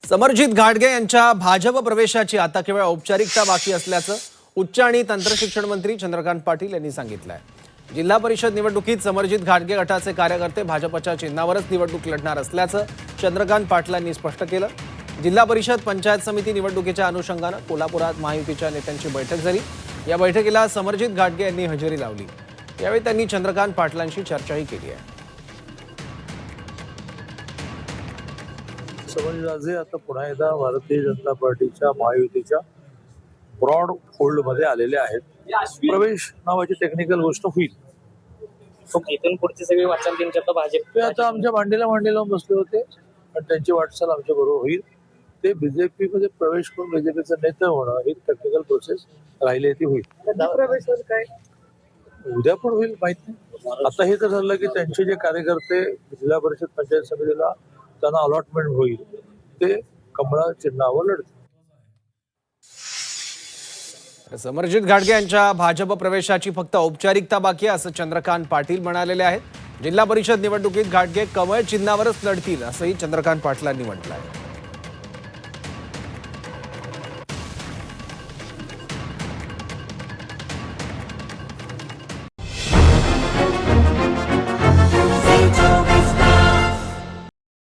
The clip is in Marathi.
समरजित घाटगे यांच्या भाजप प्रवेशाची आता केवळ औपचारिकता बाकी असल्याचं उच्च आणि तंत्रशिक्षण मंत्री चंद्रकांत पाटील यांनी सांगितलंय। जिल्हा परिषद निवडणुकीत समरजित घाटगे गटाचे कार्यकर्ते भाजपच्या चिन्हावरच निवडणूक लढणार असल्याचं चंद्रकांत पाटलांनी स्पष्ट केलं। जिल्हा परिषद पंचायत समिती निवडणुकीच्या अनुषंगानं कोल्हापुरात महायुतीच्या नेत्यांची बैठक झाली। या बैठकीला समरजित घाटगे यांनी हजेरी लावली। यावेळी त्यांनी चंद्रकांत पाटलांशी चर्चाही केली आहे। समजराजे आता पुन्हा एकदा भारतीय जनता पार्टीच्या महायुतीच्या ब्रॉड फोल्ड मध्ये आलेले आहेत। प्रवेश नावाची टेक्निकल गोष्ट होईल। इथून पुढची सगळी वाटचाल त्यांच्या भाजप ते आता आमच्या मांडीला बसले होते आणि त्यांची वाटचाल आमच्या बरोबर होईल। ते बीजेपी मध्ये प्रवेश करून बीजेपीचं नेते होणं ही टेक्निकल प्रोसेस राहिली ती होईल। काय उद्या पण होईल माहित नाही। आता हे तर ठरलं की त्यांचे जे कार्यकर्ते जिल्हा परिषद पंचायत समितीला त्यांना अलॉटमेंट होईल ते कमळा चिन्हावर लढतील। समरजित घाटगे यांच्या भाजप प्रवेशाची फक्त औपचारिकता बाकी आहे असं चंद्रकांत पाटील म्हणालेले आहेत। जिल्हा परिषद निवडणुकीत घाटगे कमळ चिन्हावरच लढतील असंही चंद्रकांत पाटलांनी म्हटलं आहे।